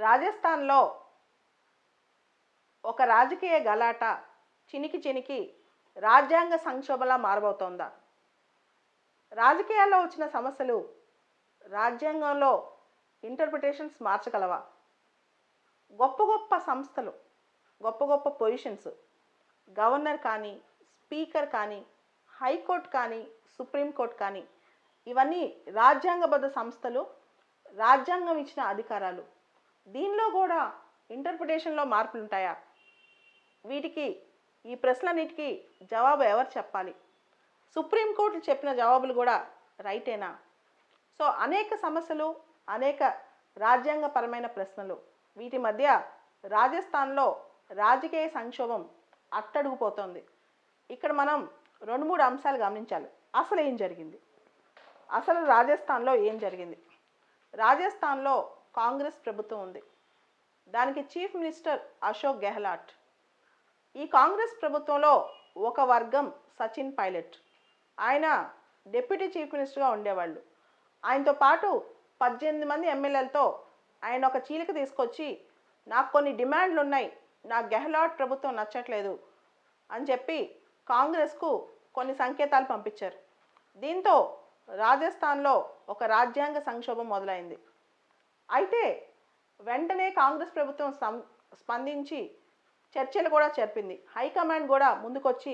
రాజస్థాన్లో ఒక రాజకీయ గలాట చినికి చినికి రాజ్యాంగ సంక్షోభంలా మారబోతోందా? రాజకీయాల్లో వచ్చిన సమస్యలు రాజ్యాంగంలో ఇంటర్ప్రిటేషన్స్ మార్చగలవా? గొప్ప గొప్ప సంస్థలు, గొప్ప గొప్ప పొజిషన్స్, గవర్నర్ కానీ, స్పీకర్ కానీ, హైకోర్టు కానీ, సుప్రీంకోర్టు కానీ, ఇవన్నీ రాజ్యాంగబద్ధ సంస్థలు, రాజ్యాంగం ఇచ్చిన అధికారాలు. దీనిలో కూడా ఇంటర్ప్రిటేషన్లో మార్పులు ఉంటాయా? వీటికి ఈ ప్రశ్నలన్నిటికీ జవాబు ఎవరు చెప్పాలి? సుప్రీంకోర్టు చెప్పిన జవాబులు కూడా రైటేనా? సో అనేక సమస్యలు, అనేక రాజ్యాంగపరమైన ప్రశ్నలు, వీటి మధ్య రాజస్థాన్లో రాజకీయ సంక్షోభం అట్టడుగుపోతోంది. ఇక్కడ మనం 2-3 అంశాలు గమనించాలి. అసలు ఏం జరిగింది? అసలు రాజస్థాన్లో ఏం జరిగింది? రాజస్థాన్లో కాంగ్రెస్ ప్రభుత్వం ఉంది. దానికి చీఫ్ మినిస్టర్ అశోక్ గెహ్లాట్. ఈ కాంగ్రెస్ ప్రభుత్వంలో ఒక వర్గం సచిన్ పైలట్, ఆయన డిప్యూటీ చీఫ్ మినిస్టర్గా ఉండేవాళ్ళు. ఆయనతో పాటు 18 మంది ఎమ్మెల్యేలతో ఆయన ఒక చీలిక తీసుకొచ్చి, నాకు కొన్ని డిమాండ్లు ఉన్నాయి, నాకు గెహ్లాట్ ప్రభుత్వం నచ్చట్లేదు అని చెప్పి కాంగ్రెస్కు కొన్ని సంకేతాలు పంపించారు. దీంతో రాజస్థాన్లో ఒక రాజ్యాంగ సంక్షోభం మొదలైంది. అయితే వెంటనే కాంగ్రెస్ ప్రభుత్వం స్పందించి చర్చలు కూడా జరిపింది. హైకమాండ్ కూడా ముందుకొచ్చి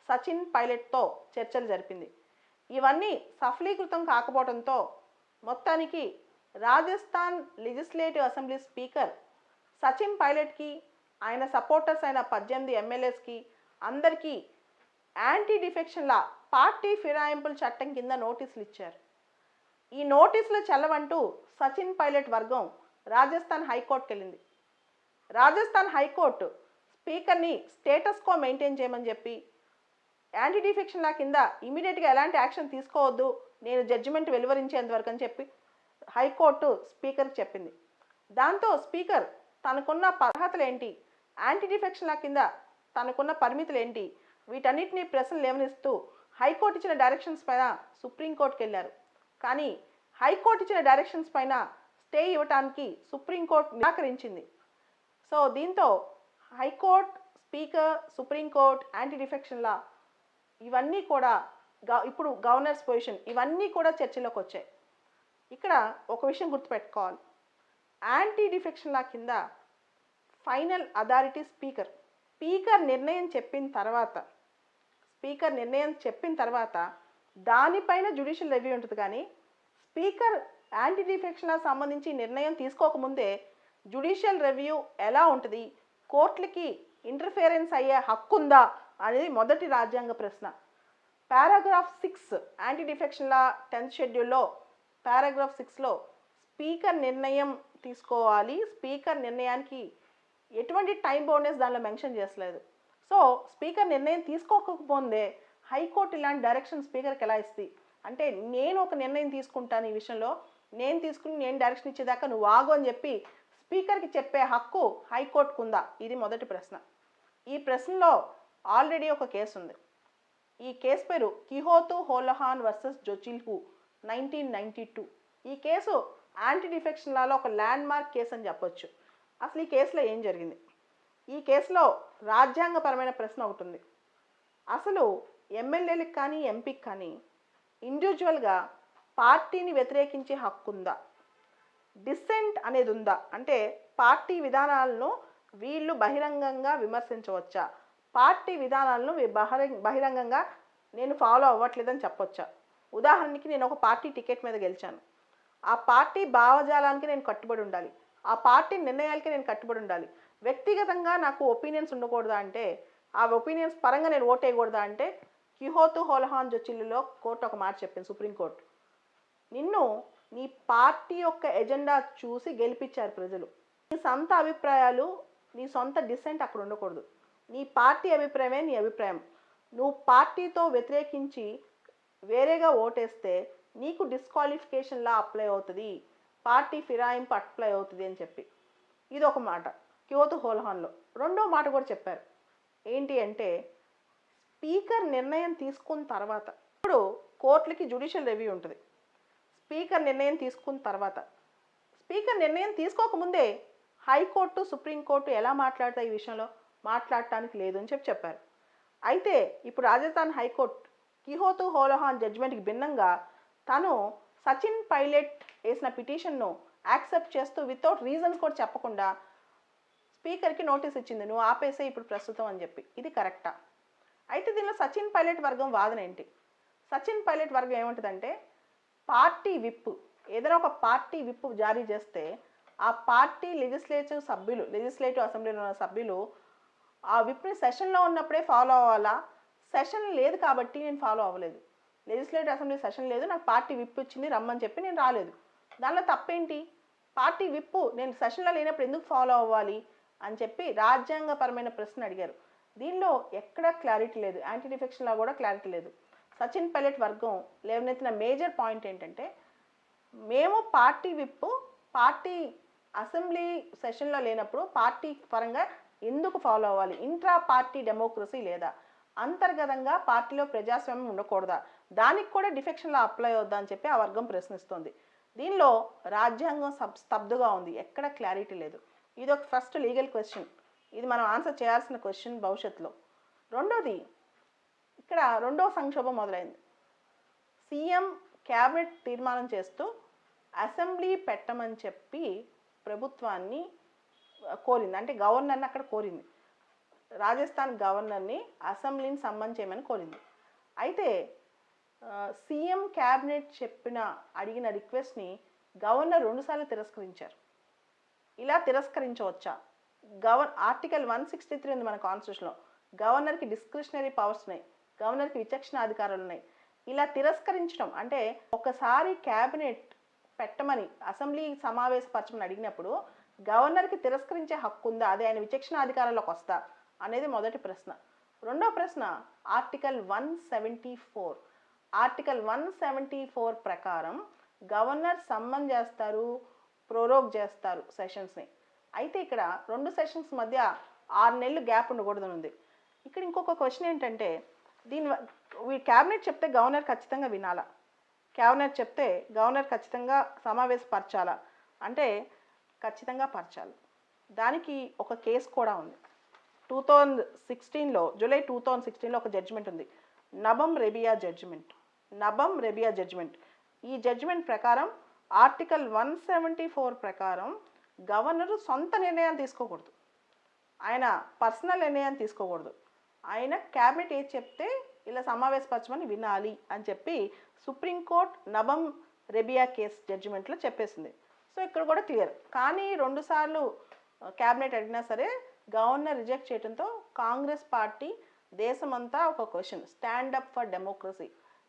సచిన్ పైలట్తో చర్చలు జరిపింది. ఇవన్నీ సఫలీకృతం కాకపోవడంతో మొత్తానికి Rajasthan legislative assembly speaker Sachin పైలట్కి, ఆయన సపోర్టర్స్ అయిన 18 ఎమ్మెల్యేస్కి అందరికీ యాంటీ డిఫెక్షన్ లా, పార్టీ ఫిరాయింపుల చట్టం కింద నోటీసులు ఇచ్చారు. ఈ నోటీసులు చెల్లవంటూ సచిన్ పైలట్ వర్గం రాజస్థాన్ హైకోర్టుకి వెళ్ళింది. రాజస్థాన్ హైకోర్టు స్పీకర్ని స్టేటస్ కో మెయింటైన్ చేయమని చెప్పి, యాంటీ డిఫెక్షన్ లా కింద ఇమీడియట్గా ఎలాంటి యాక్షన్ తీసుకోవద్దు, నేను జడ్జిమెంట్ వెలువరించేంత వరకు అని చెప్పి హైకోర్టు స్పీకర్కి చెప్పింది. దాంతో స్పీకర్ తనకున్న అర్హతలు ఏంటి, యాంటీ డిఫెక్షన్ లా కింద తనకున్న పరిమితులు ఏంటి, వీటన్నిటినీ ప్రశ్నలు లేవనిస్తూ హైకోర్టు ఇచ్చిన డైరెక్షన్స్ పైన సుప్రీంకోర్టుకి వెళ్ళారు. కానీ హైకోర్టు ఇచ్చిన డైరెక్షన్స్ పైన స్టే ఇవ్వటానికి సుప్రీంకోర్టు నిరాకరించింది. సో దీంతో high court, speaker, supreme court, anti defection law, ఇవన్నీ కూడా ఇప్పుడు గవర్నర్స్ పొజిషన్, ఇవన్నీ కూడా చర్చలోకి వచ్చాయి. ఇక్కడ ఒక విషయం గుర్తుపెట్టుకోవాలి, యాంటీ డిఫెక్షన్ లా కింద ఫైనల్ అథారిటీ స్పీకర్. స్పీకర్ నిర్ణయం చెప్పిన తర్వాత దానిపైన జ్యుడిషియల్ రివ్యూ ఉంటుంది. కానీ స్పీకర్ యాంటీ డిఫెక్షన్ లా సంబంధించి నిర్ణయం తీసుకోకముందే జ్యుడిషియల్ రివ్యూ ఎలా ఉంటుంది, కోర్టులకి ఇంటర్ఫియరెన్స్ అయ్యే హక్కు ఉందా అనేది మొదటి రాజ్యాంగ ప్రశ్న. Paragraph 6 anti defection law 10th షెడ్యూల్లో పారాగ్రాఫ్ 6లో స్పీకర్ నిర్ణయం తీసుకోవాలి, స్పీకర్ నిర్ణయానికి ఎటువంటి టైం బౌండెస్ దానిలో మెన్షన్ చేసలేదు. సో స్పీకర్ నిర్ణయం తీసుకోకపోతే హైకోర్టు ఇలాంటి డైరెక్షన్ స్పీకర్కి ఎలా ఇస్తుంది? అంటే నేను ఒక నిర్ణయం తీసుకుంటాను, ఈ విషయంలో నేను డైరెక్షన్ ఇచ్చేదాకా నువ్వు ఆగు అని చెప్పి స్పీకర్కి చెప్పే హక్కు హైకోర్టుకు ఉందా? ఇది మొదటి ప్రశ్న. ఈ ప్రశ్నలో ఆల్రెడీ ఒక కేసు ఉంది. ఈ కేసు పేరు కిహోతు హోలహాన్ వర్సెస్ జోచిల్హు 1992. ఈ కేసు యాంటీ డిఫెక్షన్ లాలో ఒక ల్యాండ్ మార్క్ కేసు అని చెప్పొచ్చు. అసలు ఈ కేసులో ఏం జరిగింది? ఈ కేసులో రాజ్యాంగపరమైన ప్రశ్న ఒకటి ఉంది. అసలు ఎమ్మెల్యేలకు కానీ, ఎంపీకి కానీ ఇండివిజువల్గా పార్టీని వ్యతిరేకించే హక్కు ఉందా? డిస్సెంట్ అనేది ఉందా? అంటే పార్టీ విధానాలను వీళ్ళు బహిరంగంగా విమర్శించవచ్చా? పార్టీ విధానాలను బహిరంగంగా నేను ఫాలో అవ్వట్లేదని చెప్పొచ్చా? ఉదాహరణకి నేను ఒక పార్టీ టికెట్ మీద గెలిచాను, ఆ పార్టీ భావజాలానికి నేను కట్టుబడి ఉండాలి, ఆ పార్టీ నిర్ణయాలకి నేను కట్టుబడి ఉండాలి. వ్యక్తిగతంగా నాకు ఒపీనియన్స్ ఉండకూడదా అంటే, ఆ ఒపీనియన్స్ పరంగా నేను ఓట్ వేయకూడదా అంటే, కిహోతు హోలహాన్ జోచిల్లులో కోర్టు ఒక మాట చెప్పింది, సుప్రీంకోర్టు. నిన్ను నీ పార్టీ యొక్క ఎజెండా చూసి గెలిపించారు ప్రజలు. నీ సొంత అభిప్రాయాలు, నీ సొంత డిసెంట్ అక్కడ ఉండకూడదు. నీ పార్టీ అభిప్రాయమే నీ అభిప్రాయం. నువ్వు పార్టీతో వ్యతిరేకించి వేరేగా ఓటేస్తే నీకు డిస్క్వాలిఫికేషన్ లా అప్లై అవుతుంది, పార్టీ ఫిరాయింపు అప్లై అవుతుంది అని చెప్పి ఇది ఒక మాట కిహోతు హోలహాన్లో. రెండో మాట కూడా చెప్పారు. ఏంటి అంటే, స్పీకర్ నిర్ణయం తీసుకున్న తర్వాత, ఇప్పుడు కోర్టులకి జ్యుడిషియల్ రివ్యూ ఉంటుంది. స్పీకర్ నిర్ణయం తీసుకున్న తర్వాత, స్పీకర్ నిర్ణయం తీసుకోకముందే హైకోర్టు సుప్రీంకోర్టు ఎలా మాట్లాడతాయి ఈ విషయంలో మాట్లాడటానికి లేదు అని చెప్పారు. అయితే ఇప్పుడు రాజస్థాన్ హైకోర్టు కిహోతు హోలోహాన్ జడ్జిమెంట్కి భిన్నంగా తను సచిన్ పైలట్ వేసిన పిటిషన్ను యాక్సెప్ట్ చేస్తూ వితౌట్ రీజన్స్ కూడా చెప్పకుండా స్పీకర్కి నోటీస్ ఇచ్చింది, నువ్వు ఆపేసే ఇప్పుడు ప్రస్తుతం అని చెప్పి. ఇది కరెక్టా? అయితే దీనిలో సచిన్ పైలట్ వర్గం వాదన ఏంటి? సచిన్ పైలట్ వర్గం ఏమంటుందంటే పార్టీ విప్, ఏదైనా ఒక పార్టీ విప్ జారీ చేస్తే ఆ పార్టీ లెజిస్లేటివ్ అసెంబ్లీలో ఉన్న సభ్యులు ఆ విప్ని సెషన్లో ఉన్నప్పుడే ఫాలో అవ్వాలా? సెషన్ లేదు కాబట్టి నేను ఫాలో అవ్వలేదు, లెజిస్లేటివ్ అసెంబ్లీ సెషన్ లేదు, నాకు పార్టీ విప్ ఇచ్చింది రమ్మని చెప్పి నేను రాలేదు, దానిలో తప్పేంటి? పార్టీ విప్పు నేను సెషన్లో లేనప్పుడు ఎందుకు ఫాలో అవ్వాలి అని చెప్పి రాజ్యాంగపరమైన ప్రశ్న అడిగారు. దీనిలో ఎక్కడా క్లారిటీ లేదు, యాంటీ డిఫెక్షన్లో కూడా క్లారిటీ లేదు. సచిన్ పైలట్ వర్గం లేవనెత్తిన మేజర్ పాయింట్ ఏంటంటే మేము పార్టీ విప్పు పార్టీ అసెంబ్లీ సెషన్లో లేనప్పుడు పార్టీ పరంగా ఎందుకు ఫాలో అవ్వాలి? ఇంట్రా పార్టీ డెమోక్రసీ లేదా? అంతర్గతంగా పార్టీలో ప్రజాస్వామ్యం ఉండకూడదా? దానికి కూడా డిఫెక్షన్లో అప్లై అవుద్దా అని చెప్పి ఆ వర్గం ప్రశ్నిస్తోంది. దీనిలో రాజ్యాంగం స్తబ్దుగా ఉంది, ఎక్కడ క్లారిటీ లేదు. ఇది ఒక ఫస్ట్ లీగల్ క్వశ్చన్, ఇది మనం ఆన్సర్ చేయాల్సిన క్వశ్చన్ భవిష్యత్తులో. రెండోది, ఇక్కడ రెండో సంక్షోభం మొదలైంది. సీఎం క్యాబినెట్ తీర్మానం చేస్తూ అసెంబ్లీ పెట్టమని చెప్పి ప్రభుత్వాన్ని కోరింది, అంటే గవర్నర్ని అక్కడ కోరింది, రాజస్థాన్ గవర్నర్ని అసెంబ్లీని సమ్మన్ చేయమని కోరింది. అయితే సీఎం క్యాబినెట్ అడిగిన రిక్వెస్ట్ని గవర్నర్ 2 సార్లు తిరస్కరించారు. ఇలా తిరస్కరించవచ్చా? ఆర్టికల్ 163 ఉంది మన కాన్స్టిట్యూషన్లో, గవర్నర్కి డిస్క్రిషనరీ పవర్స్ ఉన్నాయి, గవర్నర్కి విచక్షణ అధికారాలు ఉన్నాయి. ఇలా తిరస్కరించడం అంటే ఒకసారి క్యాబినెట్ పెట్టమని అసెంబ్లీ సమావేశపరచమని అడిగినప్పుడు గవర్నర్కి తిరస్కరించే హక్కు ఉందా? అది ఆయన విచక్షణ అధికారంలోకి వస్తా అనేది మొదటి ప్రశ్న. రెండో ప్రశ్న ఆర్టికల్ 174. ఆర్టికల్ 174 ప్రకారం గవర్నర్ సమ్మన్ చేస్తారు, ప్రోరోగ్ చేస్తారు సెషన్స్ని. అయితే ఇక్కడ 2 సెషన్స్ మధ్య 6 నెలలు గ్యాప్ ఉండకూడదని ఉంది. ఇక్కడ ఇంకొక క్వశ్చన్ ఏంటంటే క్యాబినెట్ చెప్తే గవర్నర్ ఖచ్చితంగా వినాలా? క్యాబినెట్ చెప్తే గవర్నర్ ఖచ్చితంగా సమావేశపరచాలా అంటే ఖచ్చితంగా పరచాలి. దానికి ఒక కేసు కూడా ఉంది. 2016లో జూలై 2016లో ఒక జడ్జిమెంట్ ఉంది, నబం రెబియా జడ్జిమెంట్. ఈ జడ్జిమెంట్ ప్రకారం ఆర్టికల్ 174 ప్రకారం గవర్నరు సొంత నిర్ణయాలు తీసుకోకూడదు, ఆయన పర్సనల్ నిర్ణయాన్ని తీసుకోకూడదు, ఆయన క్యాబినెట్ ఏది చెప్తే ఇలా సమావేశపరచమని వినాలి అని చెప్పి సుప్రీంకోర్టు నబం రెబియా కేసు జడ్జిమెంట్లో చెప్పేసింది. సో ఇక్కడ కూడా క్లియర్. కానీ 2 సార్లు క్యాబినెట్ అడిగినా సరే గవర్నర్ రిజెక్ట్ చేయడంతో కాంగ్రెస్ పార్టీ దేశమంతా ఒక క్వశ్చన్, స్టాండప్ ఫర్ డెమోక్రసీ,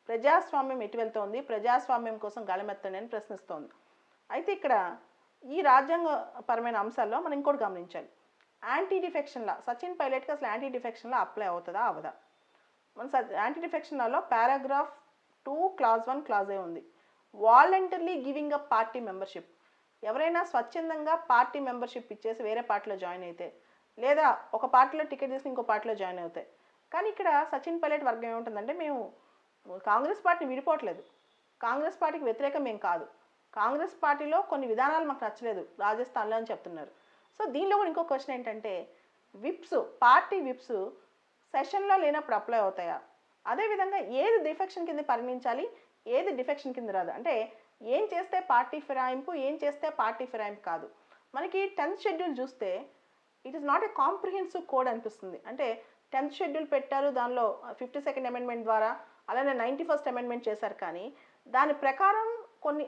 ప్రజాస్వామ్యం ఎటు వెళ్తోంది, ప్రజాస్వామ్యం కోసం గళమెత్తండి అని ప్రశ్నిస్తోంది. అయితే ఇక్కడ ఈ రాజ్యాంగపరమైన అంశాల్లో మనం ఇంకోటి గమనించాలి, యాంటీ డిఫెక్షన్ లా సచిన్ పైలట్కి అసలు యాంటీ డిఫెక్షన్ లా అప్లై అవుతుందా అవదా? మన యాంటీ డిఫెక్షన్ లాలో పారాగ్రాఫ్ 2 క్లాజ్ 1 క్లాజ్ ఏ ఉంది, voluntarily giving up party membership. ఎవరైనా స్వచ్ఛందంగా పార్టీ మెంబర్షిప్ ఇచ్చేసి వేరే పార్టీలో జాయిన్ అయితే, లేదా ఒక పార్టీలో టికెట్ తీసుకుని ఇంకో పార్టీలో జాయిన్ అవుతాయి. కానీ ఇక్కడ సచిన్ పైలట్ వర్గం ఏముంటుందంటే మేము కాంగ్రెస్ పార్టీని విడిపోవట్లేదు, కాంగ్రెస్ పార్టీకి వ్యతిరేకం మేము కాదు, కాంగ్రెస్ పార్టీలో కొన్ని విధానాలు మాకు నచ్చలేదు రాజస్థాన్లో అని చెప్తున్నారు. సో దీనిలో కూడా ఇంకో క్వశ్చన్ ఏంటంటే పార్టీ విప్స్ సెషన్లో లేనప్పుడు అప్లై అవుతాయా? అదేవిధంగా ఏది డిఫెక్షన్ కింద పరిగణించాలి, ఏది డిఫెక్షన్ కింద రాదు? అంటే ఏం చేస్తే పార్టీ ఫిరాయింపు, ఏం చేస్తే పార్టీ ఫిరాయింపు కాదు? మనకి 10th షెడ్యూల్ చూస్తే it is not a comprehensive code అనిపిస్తుంది. అంటే 10th షెడ్యూల్ పెట్టారు, దానిలో 52nd అమెండ్మెంట్ ద్వారా, అలానే 91st అమెండ్మెంట్ చేశారు, కానీ దాని ప్రకారం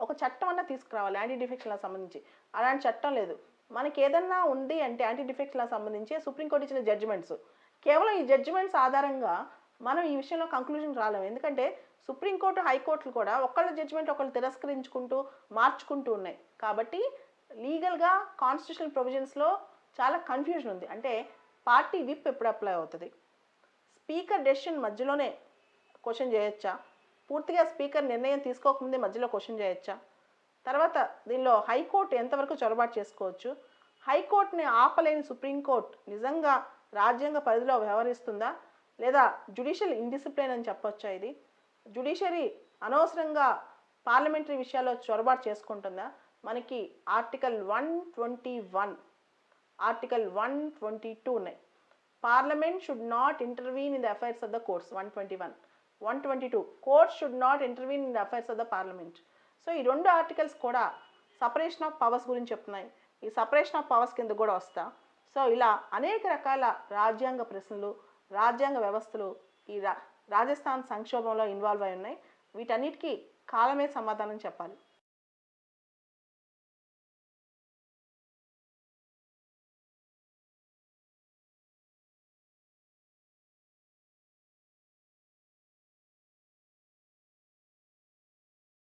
ఒక చట్టం అన్నా తీసుకురావాలి యాంటీ డిఫెక్షన్లకు సంబంధించి. అలాంటి చట్టం లేదు. మనకి ఏదన్నా ఉంది అంటే యాంటీ డిఫెక్షన్లకు సంబంధించి సుప్రీంకోర్టు ఇచ్చిన జడ్జిమెంట్స్, కేవలం ఈ జడ్జిమెంట్స్ ఆధారంగా మనం ఈ విషయంలో కంక్లూజన్ రాలేము. ఎందుకంటే సుప్రీంకోర్టు, హైకోర్టులు కూడా ఒకళ్ళ జడ్జిమెంట్ ఒకళ్ళు తిరస్కరించుకుంటూ మార్చుకుంటూ ఉన్నాయి. కాబట్టి లీగల్గా కాన్స్టిట్యూషనల్ ప్రొవిజన్స్లో చాలా కన్ఫ్యూజన్ ఉంది. అంటే పార్టీ విప్ ఎప్పుడు అప్లై అవుతుంది, స్పీకర్ డెసిషన్ మధ్యలోనే క్వశ్చన్ చేయొచ్చా, పూర్తిగా స్పీకర్ నిర్ణయం తీసుకోకముందే మధ్యలో క్వశ్చన్ చేయొచ్చా, తర్వాత దీనిలో హైకోర్టు ఎంతవరకు చొరబాటు చేసుకోవచ్చు, హైకోర్టుని ఆపలేని సుప్రీంకోర్టు నిజంగా రాజ్యాంగ పరిధిలో వ్యవహరిస్తుందా, లేదా జ్యుడిషియల్ ఇండిసిప్లిన్ అని చెప్పొచ్చా? ఇది జ్యుడిషియరీ అనవసరంగా పార్లమెంటరీ విషయాల్లో చొరబాటు చేసుకుంటుందా? మనకి ఆర్టికల్ 121 ఆర్టికల్ 122 ఉన్నాయి. Parliament should not intervene in the affairs of the courts 121. 122 courts should not intervene in the affairs of the parliament. So ఈ రెండు ఆర్టికల్స్ కూడా సపరేషన్ ఆఫ్ పవర్స్ గురించి చెప్తున్నాయి. ఈ సపరేషన్ ఆఫ్ పవర్స్ కింద కూడా వస్తా. సో ఇలా అనేక రకాల రాజ్యాంగ ప్రశ్నలు, రాజ్యాంగ వ్యవస్థలు ఈ రాజస్థాన్ సంక్షోభంలో ఇన్వాల్వ్ అయి ఉన్నాయి. వీటన్నిటికీ కాలమే సమాధానం చెప్పాలి.